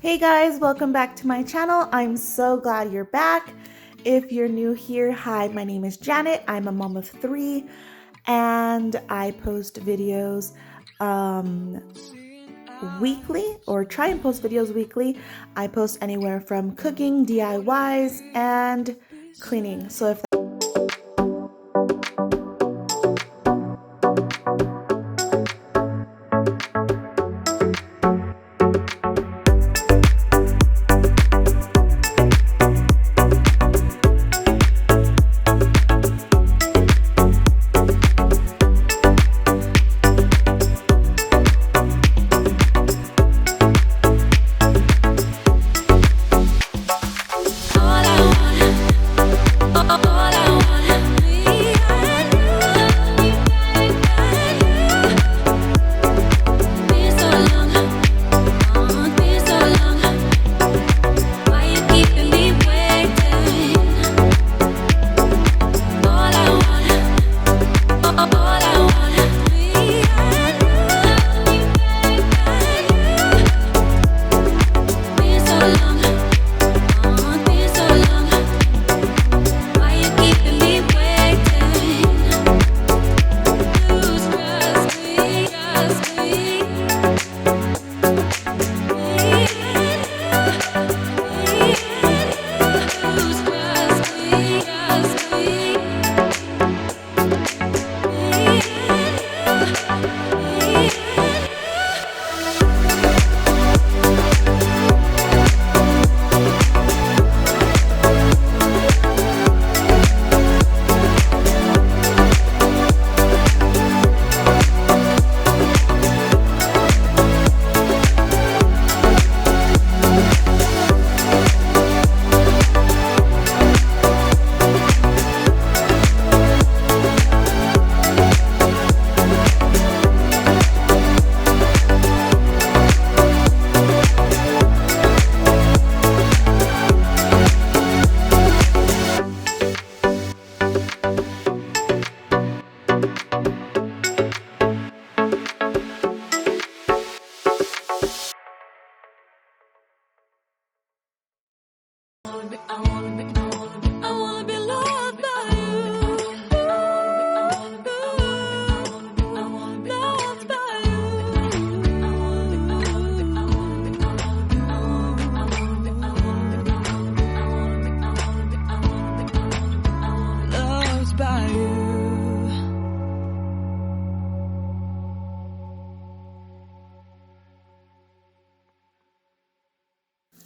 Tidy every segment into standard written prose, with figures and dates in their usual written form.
Hey guys, welcome back to my channel. I'm so glad you're back. If you're new here, hi, my name is Janet. I'm a mom of 3 and I post videos weekly, or try and post videos weekly. I post anywhere from cooking, DIYs, and cleaning. So if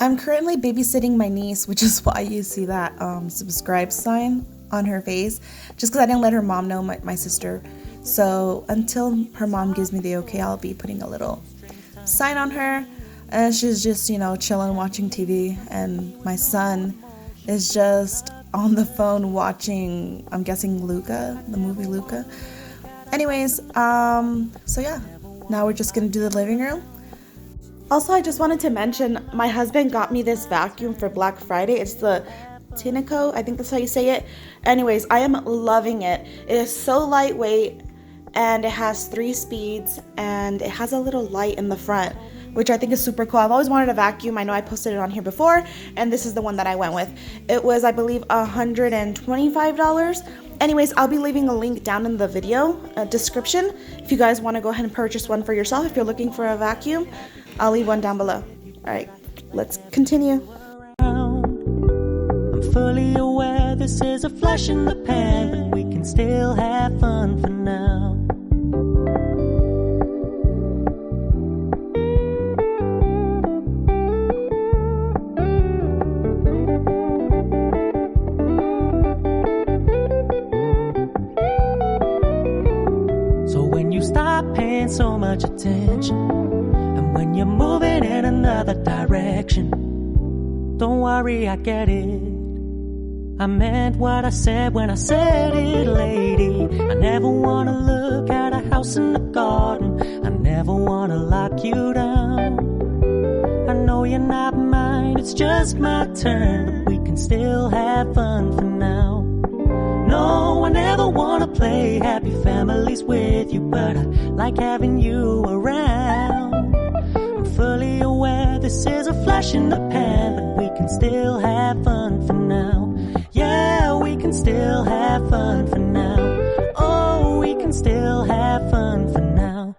I'm currently babysitting my niece, which is why you see that subscribe sign on her face, just because I didn't let her mom know, my sister. So until her mom gives me the okay, I'll be putting a little sign on her. And she's just, chilling, watching TV. And my son is just on the phone watching, I'm guessing, Luca, the movie Luca. Anyways, so yeah, now we're just gonna do the living room. Also, I just wanted to mention, my husband got me this vacuum for Black Friday. It's the Tineco, I think that's how you say it. Anyways, I am loving it. It is so lightweight, and it has 3 speeds, and it has a little light in the front, which I think is super cool. I've always wanted a vacuum. I know I posted it on here before, and this is the one that I went with. It was, I believe, $125. Anyways, I'll be leaving a link down in the video description if you guys want to go ahead and purchase one for yourself. If you're looking for a vacuum, I'll leave one down below. All right, let's continue. I'm fully aware this is a flash in the pan, but we can still have fun for now. So when you stop paying so much attention, and when you're moving in another direction, don't worry, I get it. I meant what I said when I said it, lady. I never wanna look at a house in the garden. I never wanna lock you down. I know you're not mine, it's just my turn, but we can still have fun for now. No, I never wanna play happy families with you, but I like having you around. I'm fully aware this is a flash in the pan, but we can still have fun for now. Yeah, we can still have fun for now. Oh, we can still have fun for now.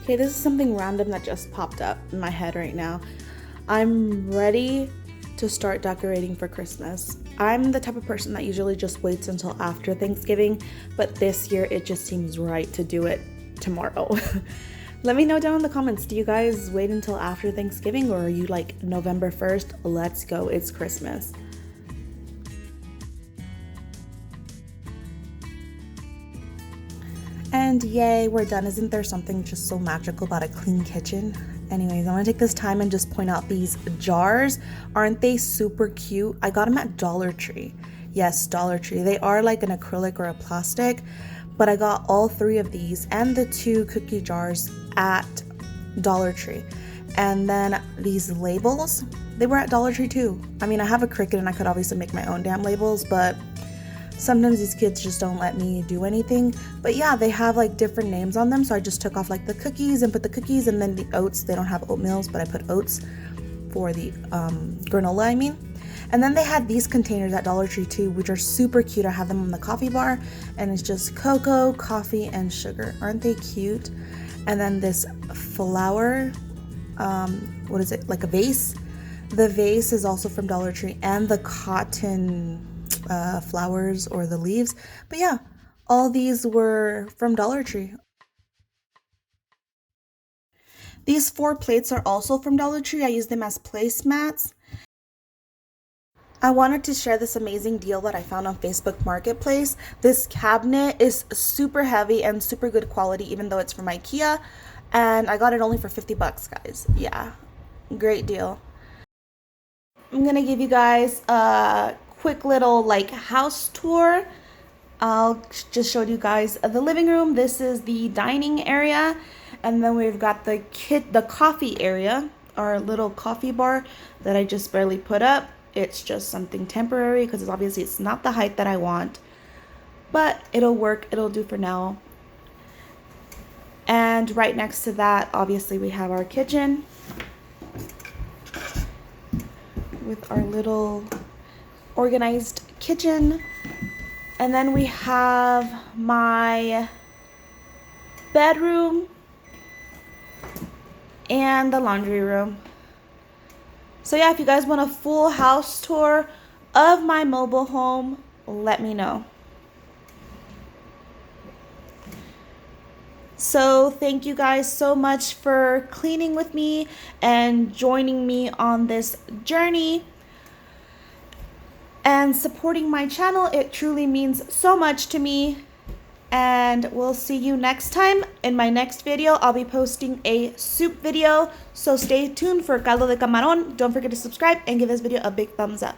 Okay, this is something random that just popped up in my head right now. I'm ready to start decorating for Christmas. I'm the type of person that usually just waits until after Thanksgiving, but this year it just seems right to do it tomorrow. Let me know down in the comments, do you guys wait until after Thanksgiving, or are you like November 1st? Let's go, it's Christmas. And yay, we're done. Isn't there something just so magical about a clean kitchen? Anyways, I'm gonna take this time and just point out these jars. Aren't they super cute? I got them at Dollar Tree. Yes, Dollar Tree. They are like an acrylic or a plastic, but I got all 3 of these and the 2 cookie jars at Dollar Tree. And then these labels, they were at Dollar Tree too. I mean, I have a Cricut and I could obviously make my own damn labels, but sometimes these kids just don't let me do anything. But yeah, they have like different names on them, so I just took off like the cookies and put the cookies, and then the oats, they don't have oatmeals, but I put oats for the granola, I mean. And then they had these containers at Dollar Tree too, which are super cute. I have them on the coffee bar, and it's just cocoa, coffee, and sugar. Aren't they cute? And then this flower, what is it, like a vase? The vase is also from Dollar Tree, and the cotton flowers or the leaves. But yeah, all these were from Dollar Tree. These 4 plates are also from Dollar Tree. I use them as placemats. I wanted to share this amazing deal that I found on Facebook Marketplace. This cabinet is super heavy and super good quality, even though it's from IKEA, and I got it only for 50 bucks, guys. Yeah, great deal. I'm gonna give you guys a quick little like house tour. I'll just show you guys the living room. This is the dining area, and then we've got the coffee area, our little coffee bar that I just barely put up. It's just something temporary because obviously it's not the height that I want, but it'll work, it'll do for now. And right next to that, obviously we have our kitchen with our little organized kitchen. And then we have my bedroom and the laundry room. So yeah, if you guys want a full house tour of my mobile home, let me know. So thank you guys so much for cleaning with me and joining me on this journey and supporting my channel. It truly means so much to me. And we'll see you next time. In my next video, I'll be posting a soup video. So stay tuned for caldo de camarón. Don't forget to subscribe and give this video a big thumbs up.